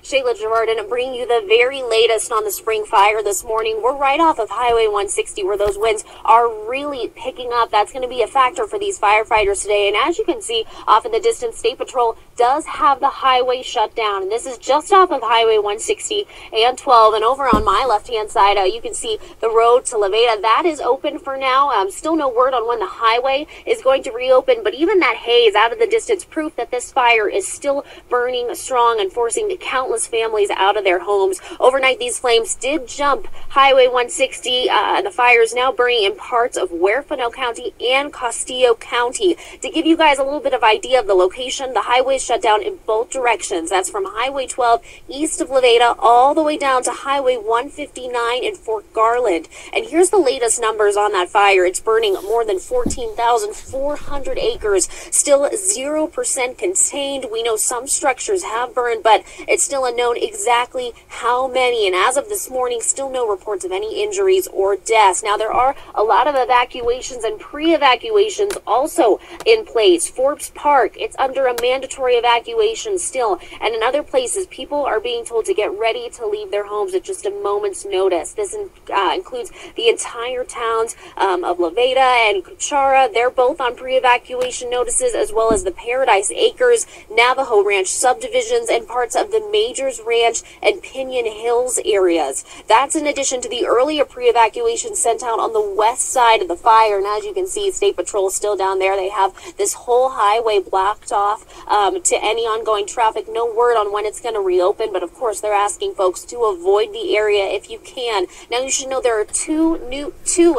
Shayla Gerardin bringing you the very latest on the spring fire this morning. We're right off of Highway 160 where those winds are really picking up. That's going to be a factor for these firefighters today. And as you can see off in the distance, State Patrol does have the highway shut down. And this is just off of Highway 160 and 12. And over on my left-hand side, you can see the road to LaVeta. That is open for now. Still no word on when the highway is going to reopen. But even that haze out of the distance, proof that this fire is still burning strong and forcing countless families out of their homes. Overnight, these flames did jump Highway 160. The fire is now burning in parts of Huerfano County and Costilla County. To give you guys a little bit of idea of the location, the highway is shut down in both directions. That's from Highway 12 east of LaVeta all the way down to Highway 159 in Fort Garland. And here's the latest numbers on that fire. It's burning more than 14,400 acres. Still 0% contained. We know some structures have burned, but it's still unknown exactly how many. And as of this morning, still no reports of any injuries or deaths. Now, there are a lot of evacuations and pre-evacuations also in place. Forbes Park, it's under a mandatory evacuation still. And in other places, people are being told to get ready to leave their homes at just a moment's notice. This includes the entire towns of LaVeta and Cuchara. They're both on pre-evacuation notices, as well as the Paradise Acres, Navajo Ranch subdivisions, and parts of the Majors Ranch and Pinion Hills areas. That's in addition to the earlier pre-evacuation sent out on the west side of the fire. And as you can see, State Patrol is still down there. They have this whole highway blocked off to any ongoing traffic. No word on when it's going to reopen, but of course they're asking folks to avoid the area if you can. Now, you should know there are two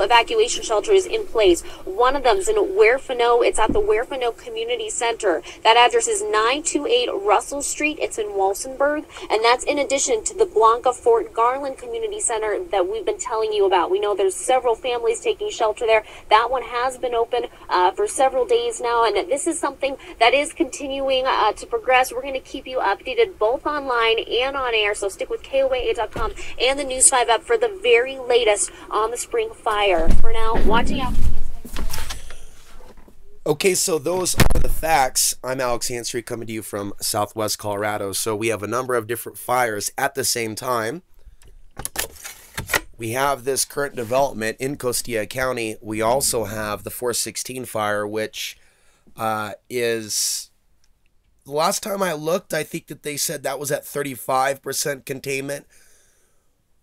evacuation shelters in place. One of them is in Huerfano. It's at the Huerfano Community Center. That address is 928 Russell Street. It's in Walsenburg, and that's in addition to the Blanca Fort Garland Community Center that we've been telling you about. We know there's several families taking shelter there. That one has been open for several days now, and this is something that is continuing to progress. We're going to keep you updated both online and on air, so stick with KOAA.com and the News 5 app for the very latest on the spring fire. For now, watching out. Okay, so those are the facts. I'm Alex Hansry coming to you from Southwest Colorado. So we have a number of different fires at the same time. We have this current development in Costilla County. We also have the 416 fire, which is, the last time I looked, I think that they said that was at 35% containment.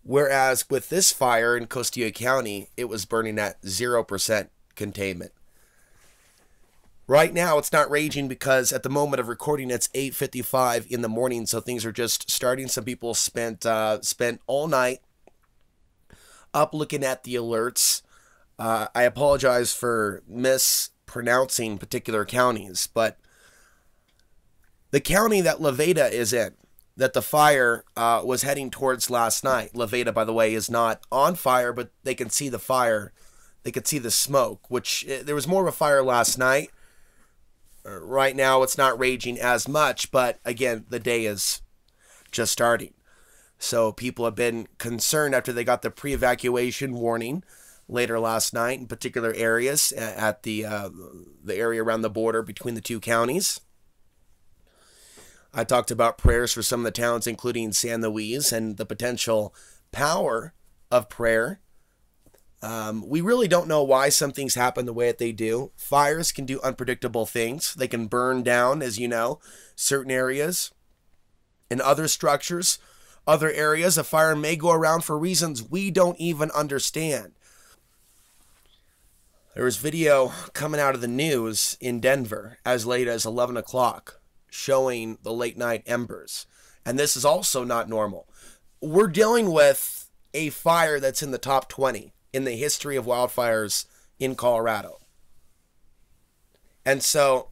Whereas with this fire in Costilla County, it was burning at 0% containment. Right now, it's not raging because at the moment of recording, it's 8:55 in the morning, so things are just starting. Some people spent all night up looking at the alerts. I apologize for mispronouncing particular counties, but the county that LaVeta is in, that the fire was heading towards last night. LaVeta, by the way, is not on fire, but they can see the fire. They could see the smoke, which there was more of a fire last night. Right now, it's not raging as much, but again, the day is just starting. So people have been concerned after they got the pre-evacuation warning later last night in particular areas at the area around the border between the two counties. I talked about prayers for some of the towns, including San Luis, and the potential power of prayer. We really don't know why some things happen the way that they do. Fires can do unpredictable things. They can burn down, as you know, certain areas. In other structures, other areas, a fire may go around for reasons we don't even understand. There was video coming out of the news in Denver as late as 11 o'clock showing the late night embers. And this is also not normal. We're dealing with a fire that's in the top 20 in the history of wildfires in Colorado. And so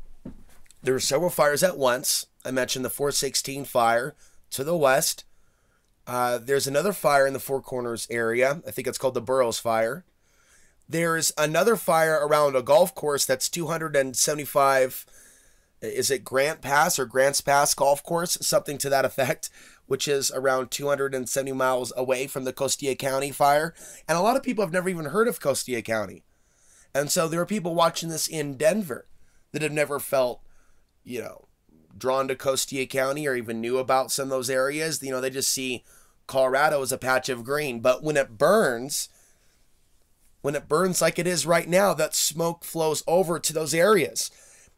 there were several fires at once. I mentioned the 416 fire to the west. There's another fire in the Four Corners area. I think it's called the Burroughs Fire. There's another fire around a golf course that's 275, is it Grant Pass or Grants Pass golf course? Something to that effect, which is around 270 miles away from the Costilla County fire. And a lot of people have never even heard of Costilla County. And so there are people watching this in Denver that have never felt, drawn to Costilla County or even knew about some of those areas. You know, they just see Colorado as a patch of green. But when it burns like it is right now, that smoke flows over to those areas.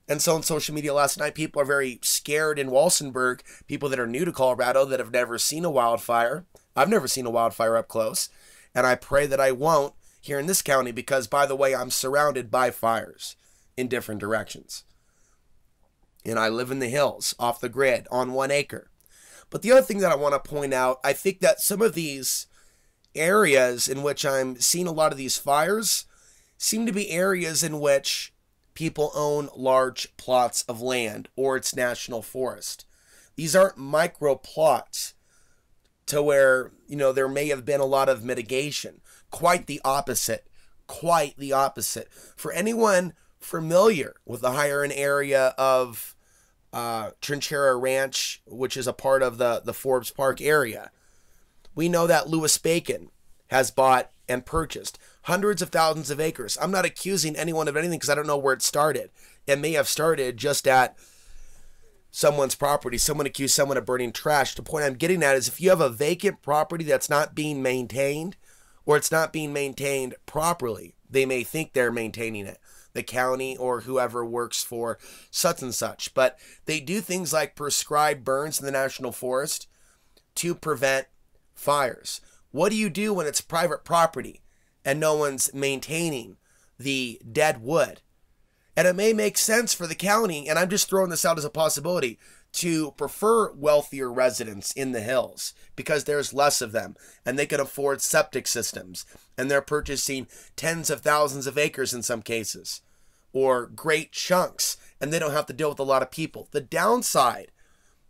And so on social media last night, people are very scared in Walsenburg, people that are new to Colorado that have never seen a wildfire. I've never seen a wildfire up close, and I pray that I won't here in this county because, by the way, I'm surrounded by fires in different directions. And I live in the hills, off the grid, on 1 acre. But the other thing that I want to point out, I think that some of these areas in which I'm seeing a lot of these fires seem to be areas in which people own large plots of land or it's national forest. These aren't micro plots to where, you know, there may have been a lot of mitigation. Quite the opposite. Quite the opposite. For anyone familiar with the higher-end area of Trinchera Ranch, which is a part of the Forbes Park area, we know that Louis Bacon has bought and purchased hundreds of thousands of acres. I'm not accusing anyone of anything because I don't know where it started. It may have started just at someone's property. Someone accused someone of burning trash. The point I'm getting at is if you have a vacant property that's not being maintained or it's not being maintained properly, they may think they're maintaining it, the county or whoever works for such and such. But they do things like prescribe burns in the national forest to prevent fires. What do you do when it's private property and no one's maintaining the dead wood? And it may make sense for the county, and I'm just throwing this out as a possibility, to prefer wealthier residents in the hills because there's less of them and they can afford septic systems and they're purchasing tens of thousands of acres in some cases or great chunks and they don't have to deal with a lot of people. The downside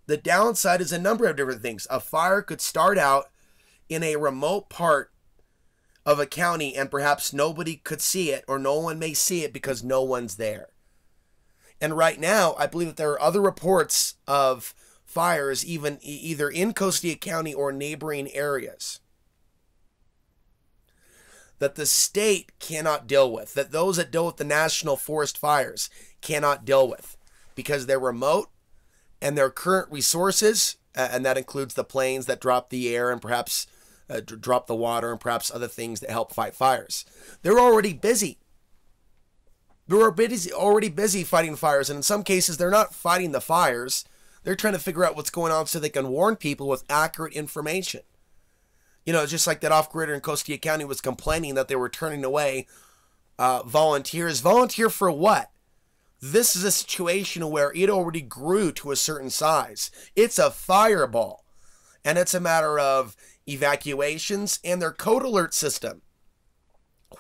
is a number of different things. A fire could start out in a remote part of a county and perhaps nobody could see it or no one may see it because no one's there. And right now, I believe that there are other reports of fires even either in Costilla County or neighboring areas that the state cannot deal with, that those that deal with the national forest fires cannot deal with because they're remote and their current resources, and that includes the planes that drop the air and perhaps drop the water and perhaps other things that help fight fires. They're already busy. Already busy fighting fires, and in some cases they're not fighting the fires. They're trying to figure out what's going on so they can warn people with accurate information. You know, it's just like that off-gridder in Costilla County was complaining that they were turning away volunteers. Volunteer for what? This is a situation where it already grew to a certain size. It's a fireball, and it's a matter of evacuations and their code alert system.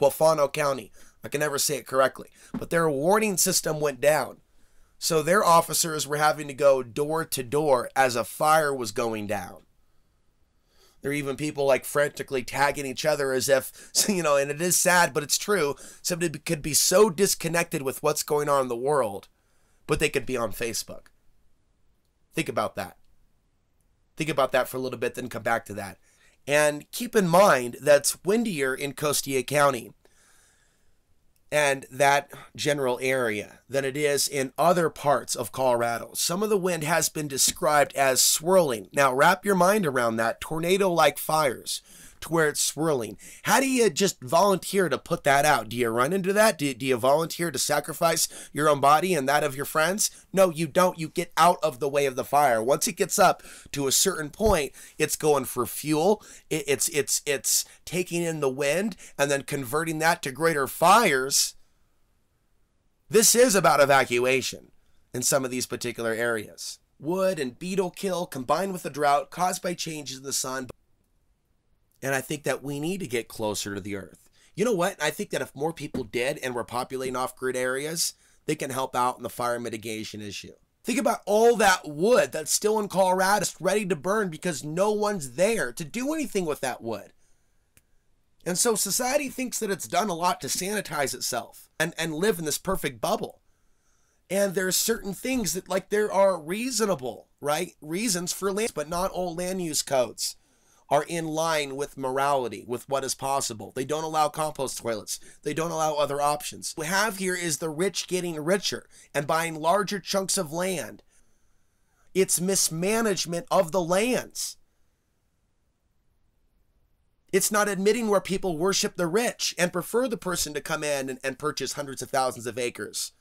Huafano County, I can never say it correctly, but their warning system went down. So their officers were having to go door to door as a fire was going down. There are even people like frantically tagging each other as if, you know, and it is sad, but it's true. Somebody could be so disconnected with what's going on in the world, but they could be on Facebook. Think about that. Think about that for a little bit, then come back to that. And keep in mind that's windier in Costilla County and that general area than it is in other parts of Colorado. Some of the wind has been described as swirling. Now wrap your mind around that. Tornado-like fires to where it's swirling. How do you just volunteer to put that out? Do you run into that? Do you volunteer to sacrifice your own body and that of your friends? No, you don't. You get out of the way of the fire. Once it gets up to a certain point, it's going for fuel. It's taking in the wind and then converting that to greater fires. This is about evacuation in some of these particular areas. Wood and beetle kill combined with the drought caused by changes in the sun. And I think that we need to get closer to the earth. You know what? I think that if more people did and were populating off-grid areas, they can help out in the fire mitigation issue. Think about all that wood that's still in Colorado, just ready to burn because no one's there to do anything with that wood. And so society thinks that it's done a lot to sanitize itself and live in this perfect bubble. And there's certain things that, like, there are reasonable, right, reasons for land, but not all land use codes are in line with morality, with what is possible. They don't allow compost toilets. They don't allow other options. What we have here is the rich getting richer and buying larger chunks of land It's mismanagement of the lands. It's not admitting where people worship the rich and prefer the person to come in and purchase hundreds of thousands of acres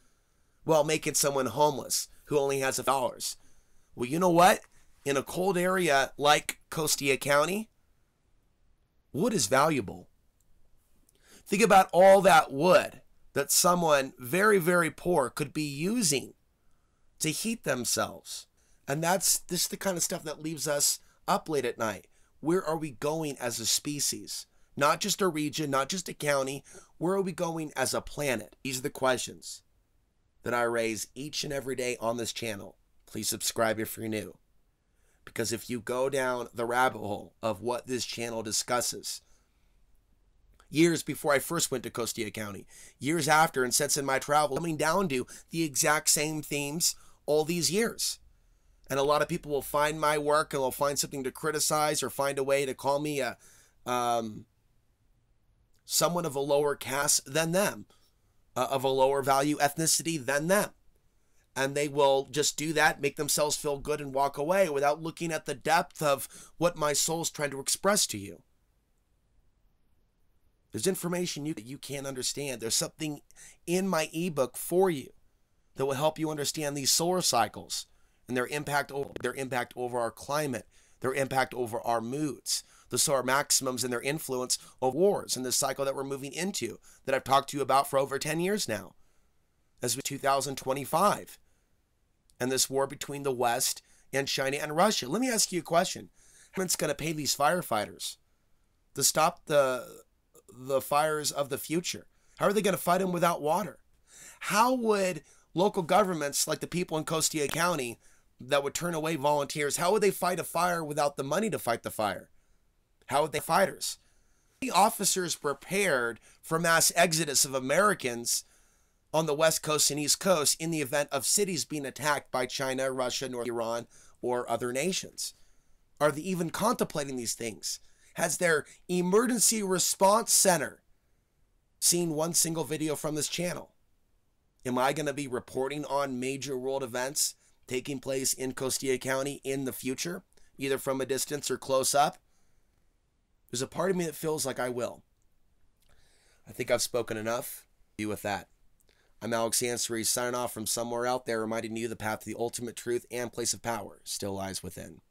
while making someone homeless who only has $1. Well, you know what? In a cold area like Costilla County, wood is valuable. Think about all that wood that someone very, very poor could be using to heat themselves. And that's this the kind of stuff that leaves us up late at night. Where are we going as a species? Not just a region, not just a county. Where are we going as a planet? These are the questions that I raise each and every day on this channel. Please subscribe if you're new. Because if you go down the rabbit hole of what this channel discusses, years before I first went to Costilla County, years after, and since in my travel, coming down to the exact same themes all these years. And a lot of people will find my work and will find something to criticize or find a way to call me a someone of a lower caste than them, of a lower value ethnicity than them. And they will just do that, make themselves feel good and walk away without looking at the depth of what my soul's trying to express to you. There's information that you can't understand. There's something in my ebook for you that will help you understand these solar cycles and their impact over our climate, their impact over our moods, the solar maximums and their influence of wars and the cycle that we're moving into that I've talked to you about for over 10 years now, as we 2025, and this war between the West and China and Russia. Let me ask you a question. Who's going to pay these firefighters to stop the fires of the future? How are they going to fight them without water? How would local governments like the people in Costilla County that would turn away volunteers, how would they fight a fire without the money to fight the fire? How would they fighters? The officers prepared for mass exodus of Americans on the West Coast and East Coast in the event of cities being attacked by China, Russia, North Iran, or other nations? Are they even contemplating these things? Has their emergency response center seen one single video from this channel? Am I going to be reporting on major world events taking place in Costilla County in the future, either from a distance or close up? There's a part of me that feels like I will. I think I've spoken enough. You with that. I'm Alex Ansary, signing off from somewhere out there, reminding you the path to the ultimate truth and place of power still lies within.